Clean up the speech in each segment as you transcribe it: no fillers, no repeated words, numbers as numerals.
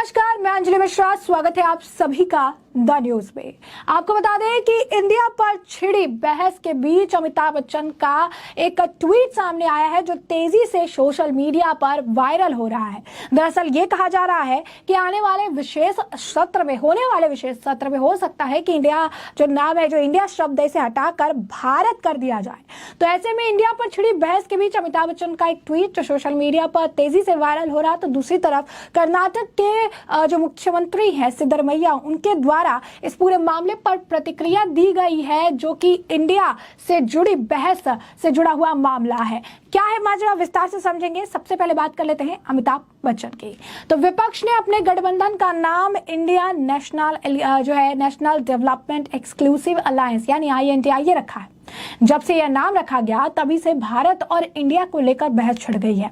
नमस्कार, मैं अंजलि मिश्रा। स्वागत है आप सभी का द न्यूज में। आपको बता दें कि इंडिया पर छिड़ी बहस के बीच अमिताभ बच्चन का एक ट्वीट सामने आया है जो तेजी से सोशल मीडिया पर वायरल हो रहा है। दरअसल ये कहा जा रहा है कि होने वाले विशेष सत्र में हो सकता है कि इंडिया जो नाम है, जो इंडिया शब्द इसे हटाकर भारत कर दिया जाए। तो ऐसे में इंडिया पर छिड़ी बहस के बीच अमिताभ बच्चन का एक ट्वीट जो सोशल मीडिया पर तेजी से वायरल हो रहा है, तो दूसरी तरफ कर्नाटक के जो मुख्यमंत्री हैं सिद्धरमैया, उनके द्वारा इस पूरे मामले पर प्रतिक्रिया दी गई है, जो कि इंडिया से जुड़ी बहस से जुड़ा हुआ मामला है। क्या है माजरा, विस्तार से समझेंगे। सबसे पहले बात कर लेते हैं अमिताभ बच्चन की। तो विपक्ष ने अपने गठबंधन का नाम India national development exclusive alliance यानी INDIA रखा है। जब से यह नाम रखा गया तभी से भारत और इंडिया को लेकर बहस छिड़ गई है।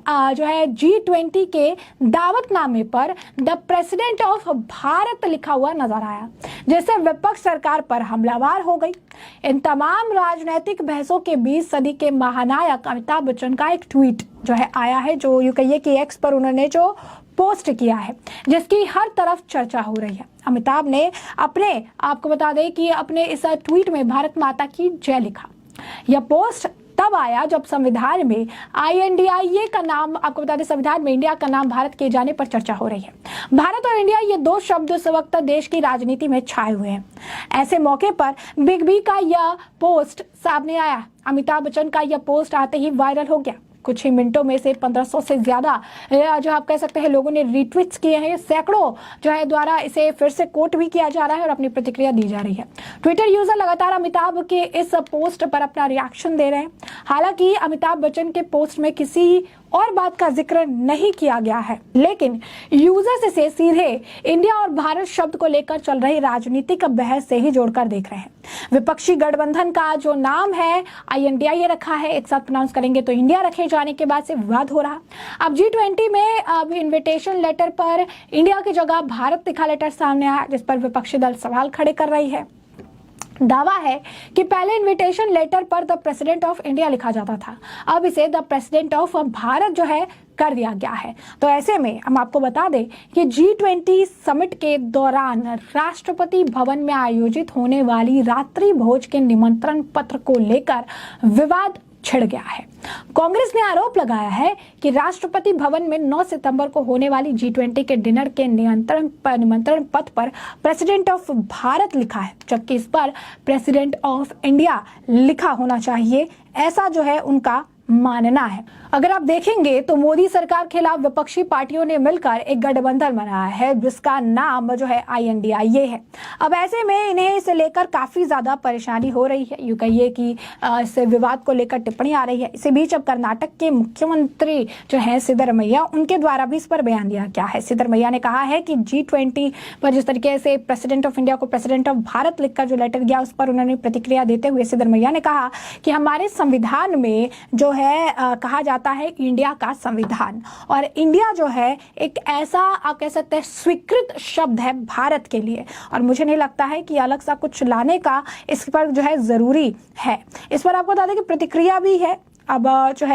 G20 के दावतनामे पर द प्रेसिडेंट ऑफ भारत लिखा हुआ नजर आया, जिससे विपक्ष सरकार पर हमलावर हो गई। इन राजनीतिक बहसों के बीच सदी के महानायक अमिताभ बच्चन का एक ट्वीट आया है, जो यूं कहिए कि एक्स पर उन्होंने जो पोस्ट किया है, जिसकी हर तरफ चर्चा हो रही है। अमिताभ ने आपको बता दें कि अपने इस ट्वीट में भारत माता की जय लिखा। यह पोस्ट तब आया जब संविधान में INDIA का नाम, आपको बता दें संविधान में इंडिया का नाम भारत किए जाने पर चर्चा हो रही है। भारत और इंडिया ये दो शब्द उस वक्त देश की राजनीति में छाए हुए हैं। ऐसे मौके पर बिग बी का यह पोस्ट सामने आया। अमिताभ बच्चन का यह पोस्ट आते ही वायरल हो गया। कुछ ही मिनटों में से 1500 से ज्यादा आप कह सकते हैं लोगों ने रीट्वीट्स किए हैं। सैकड़ों द्वारा इसे फिर से कोट भी किया जा रहा है और अपनी प्रतिक्रिया दी जा रही है। ट्विटर यूजर लगातार अमिताभ के इस पोस्ट पर अपना रिएक्शन दे रहे हैं। हालांकि अमिताभ बच्चन के पोस्ट में किसी और बात का जिक्र नहीं किया गया है, लेकिन यूजर्स इसे सीधे इंडिया और भारत शब्द को लेकर चल रही राजनीतिक बहस से ही जोड़कर देख रहे हैं। विपक्षी गठबंधन का जो नाम है INDIA रखा है, एक साथ प्रोनाउंस करेंगे तो इंडिया रखे जाने के बाद से विवाद हो रहा। अब G20 में अब इन्विटेशन लेटर पर इंडिया की जगह भारत लिखा लेटर सामने आया, जिस पर विपक्षी दल सवाल खड़े कर रही है। दावा है कि पहले इन्विटेशन लेटर पर द प्रेसिडेंट ऑफ इंडिया लिखा जाता था, अब इसे द प्रेसिडेंट ऑफ भारत कर दिया गया है। तो ऐसे में हम आपको बता दें कि G20 समिट के दौरान राष्ट्रपति भवन में आयोजित होने वाली रात्रि भोज के निमंत्रण पत्र को लेकर विवाद छिड़ गया है। कांग्रेस ने आरोप लगाया है कि राष्ट्रपति भवन में 9 सितंबर को होने वाली G20 के डिनर के निमंत्रण पत्र पर प्रेसिडेंट ऑफ भारत लिखा है, जबकि इस पर प्रेसिडेंट ऑफ इंडिया लिखा होना चाहिए। ऐसा उनका मानना है। अगर आप देखेंगे तो मोदी सरकार खिलाफ विपक्षी पार्टियों ने मिलकर एक गठबंधन बनाया है, जिसका नाम INDIA है। अब ऐसे में इन्हें इसे लेकर काफी ज्यादा परेशानी हो रही है। यूं कहिए कि इस विवाद को लेकर टिप्पणी आ रही है। इसी बीच अब कर्नाटक के मुख्यमंत्री सिद्धरमैया, उनके द्वारा भी इस पर बयान दिया गया है। सिद्धरमैया ने कहा है कि G20 पर जिस तरीके से प्रेसिडेंट ऑफ इंडिया को प्रेसिडेंट ऑफ भारत लिखकर जो लेटर गया, उस पर उन्होंने प्रतिक्रिया देते हुए सिद्धरमैया ने कहा कि हमारे संविधान में कहा जाता है इंडिया का संविधान, और इंडिया एक ऐसा आप कह सकते हैं स्वीकृत शब्द है भारत के लिए, और मुझे नहीं लगता है कि अलग सा कुछ लाने का इस पर जरूरी है। इस पर आपको बता दें कि प्रतिक्रिया भी है। अब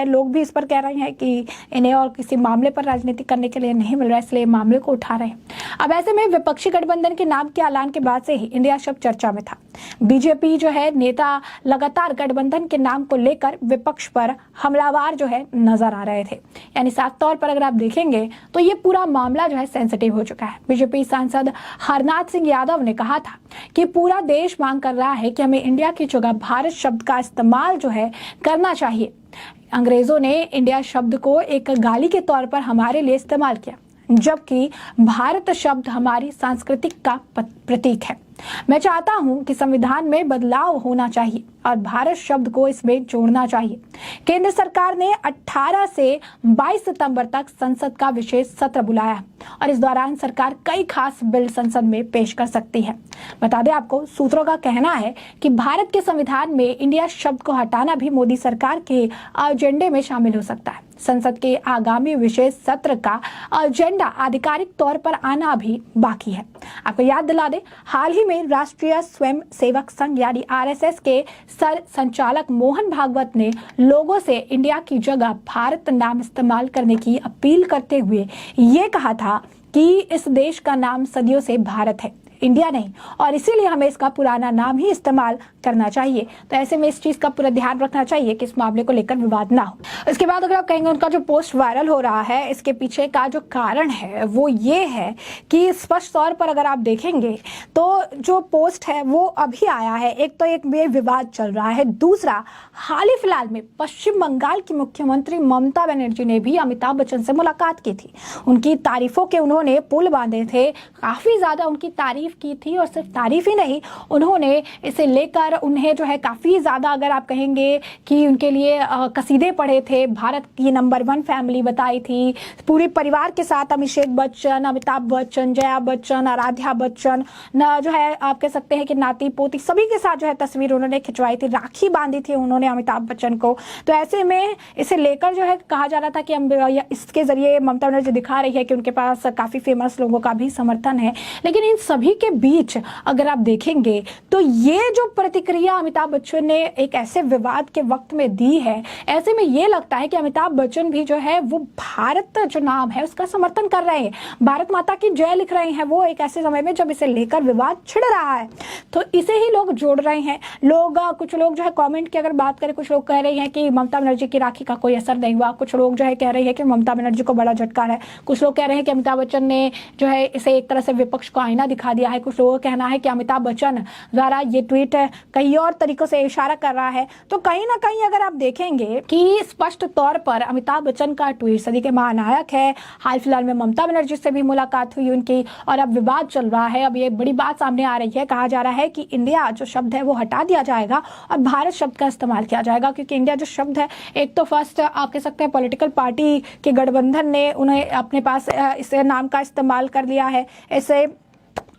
लोग भी इस पर कह रहे हैं कि इन्हें और किसी मामले पर राजनीति करने के लिए नहीं मिल रहा है, इसलिए मामले को उठा रहे हैं। अब ऐसे में विपक्षी गठबंधन के नाम के ऐलान के बाद से ही इंडिया शब्द चर्चा में था। बीजेपी नेता लगातार गठबंधन के नाम को लेकर विपक्ष पर हमलावर नजर आ रहे थे। यानी साफ तौर पर अगर आप देखेंगे तो ये पूरा मामला सेंसिटिव हो चुका है। बीजेपी सांसद हरनाथ सिंह यादव ने कहा था कि पूरा देश मांग कर रहा है कि हमें इंडिया की जगह भारत शब्द का इस्तेमाल करना चाहिए। अंग्रेजों ने इंडिया शब्द को एक गाली के तौर पर हमारे लिए इस्तेमाल किया, जबकि भारत शब्द हमारी सांस्कृतिक का प्रतीक है। मैं चाहता हूं कि संविधान में बदलाव होना चाहिए और भारत शब्द को इसमें जोड़ना चाहिए। केंद्र सरकार ने 18 से 22 सितंबर तक संसद का विशेष सत्र बुलाया है और इस दौरान सरकार कई खास बिल संसद में पेश कर सकती है। बता दें आपको, सूत्रों का कहना है कि भारत के संविधान में इंडिया शब्द को हटाना भी मोदी सरकार के एजेंडे में शामिल हो सकता है। संसद के आगामी विशेष सत्र का एजेंडा आधिकारिक तौर पर आना भी बाकी है। आपको याद दिला दें, हाल ही में राष्ट्रीय स्वयं सेवक संघ यानी RSS के सर संचालक मोहन भागवत ने लोगों से इंडिया की जगह भारत नाम इस्तेमाल करने की अपील करते हुए ये कहा था कि इस देश का नाम सदियों से भारत है, इंडिया नहीं, और इसीलिए हमें इसका पुराना नाम ही इस्तेमाल करना चाहिए। तो ऐसे में इस चीज का पूरा ध्यान रखना चाहिए कि इस मामले को लेकर विवाद ना हो। इसके बाद अगर आप कहेंगे उनका जो पोस्ट वायरल हो रहा है, इसके पीछे का जो कारण है वो ये है कि स्पष्ट तौर पर अगर आप देखेंगे तो जो पोस्ट है वो अभी आया है, एक तो एक में विवाद चल रहा है, दूसरा हाल ही फिलहाल में पश्चिम बंगाल की मुख्यमंत्री ममता बनर्जी ने भी अमिताभ बच्चन से मुलाकात की थी। उनकी तारीफों के उन्होंने पुल बांधे थे, काफी ज्यादा उनकी तारीफ की थी, और सिर्फ तारीफ ही नहीं, उन्होंने इसे लेकर उन्हें जो है काफी ज्यादा अगर आप कहेंगे कि उनके लिए कसीदे पढ़े थे, भारत की नंबर 1 फैमिली बताई थी, पूरे परिवार के साथ अभिषेक बच्चन, अमिताभ बच्चन, जया बच्चन, आराध्या बच्चन न जो है आप कह सकते हैं कि नाती पोती सभी के साथ जो है तस्वीर उन्होंने खिंचवाई थी, राखी बांधी थी उन्होंने अमिताभ बच्चन को। तो ऐसे में इसे लेकर जो है कहा जा रहा था कि इसके जरिए ममता बनर्जी दिखा रही है कि उनके पास काफी फेमस लोगों का भी समर्थन है। लेकिन इन सभी के बीच अगर आप देखेंगे तो ये जो प्रतिक्रिया अमिताभ बच्चन ने एक ऐसे विवाद के वक्त में दी है, ऐसे में ये लगता है कि अमिताभ बच्चन भी जो है वो भारत जो नाम है उसका समर्थन कर रहे हैं, भारत माता की जय लिख रहे हैं वो एक ऐसे समय में जब इसे लेकर विवाद छिड़ रहा है। तो इसे ही लोग जोड़ रहे हैं। कुछ लोग जो है कमेंट की अगर बात करें, कुछ लोग कह रहे हैं कि ममता बनर्जी की राखी का कोई असर नहीं हुआ, कुछ लोग जो है कह रहे हैं कि ममता बनर्जी को बड़ा झटका है, कुछ लोग कह रहे हैं कि अमिताभ बच्चन ने जो है इसे एक तरह से विपक्ष को आईना दिखा दिया है, कुछ लोगों का कहना है कि अमिताभ बच्चन द्वारा ये ट्वीट कई और तरीकों से इशारा कर रहा है। तो कहीं ना कहीं अगर आप देखेंगे कि स्पष्ट तौर पर अमिताभ बच्चन का ट्वीट सदी के महानायक है। हाल फिलहाल में ममता बनर्जी से भी मुलाकात हुई उनकी, और अब विवाद चल रहा है। अब ये बड़ी बात सामने आ रही है, कहा जा रहा है कि इंडिया जो शब्द है वो हटा दिया जाएगा और भारत शब्द का इस्तेमाल किया जाएगा, क्योंकि इंडिया जो शब्द है एक तो फर्स्ट आप कह सकते हैं पॉलिटिकल पार्टी के गठबंधन ने उन्हें अपने पास इस नाम का इस्तेमाल कर लिया है, इसे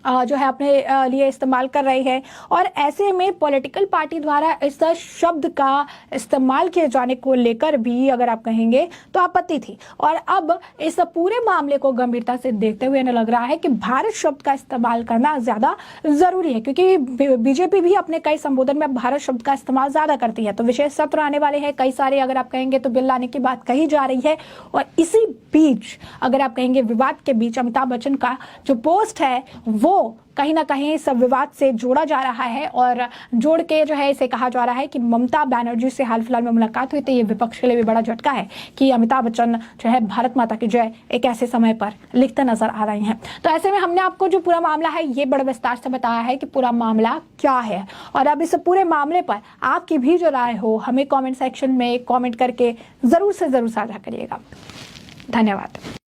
जो है अपने लिए इस्तेमाल कर रही है, और ऐसे में पॉलिटिकल पार्टी द्वारा इस शब्द का इस्तेमाल किए जाने को लेकर भी अगर आप कहेंगे तो आपत्ति थी। और अब इस पूरे मामले को गंभीरता से देखते हुए इन्हें लग रहा है कि भारत शब्द का इस्तेमाल करना ज्यादा जरूरी है, क्योंकि बीजेपी भी अपने कई संबोधन में भारत शब्द का इस्तेमाल ज्यादा करती है। तो विशेष सत्र आने वाले हैं, कई सारे अगर आप कहेंगे तो बिल लाने की बात कही जा रही है, और इसी बीच अगर आप कहेंगे विवाद के बीच अमिताभ बच्चन का जो पोस्ट है वो कहीं ना कहीं सब विवाद से जोड़ा जा रहा है, और जोड़ के जो है इसे कहा जा रहा है कि ममता बनर्जी से हाल फिलहाल में मुलाकात हुई थी। ये विपक्ष के लिए भी बड़ा झटका है कि अमिताभ बच्चन जो है भारत माता की जय एक ऐसे समय पर लिखते नजर आ रहे हैं। तो ऐसे में हमने आपको जो पूरा मामला है ये बड़े विस्तार से बताया है कि पूरा मामला क्या है, और अब इस पूरे मामले पर आपकी भी जो राय हो हमें कॉमेंट सेक्शन में कॉमेंट करके जरूर से जरूर साझा करिएगा। धन्यवाद।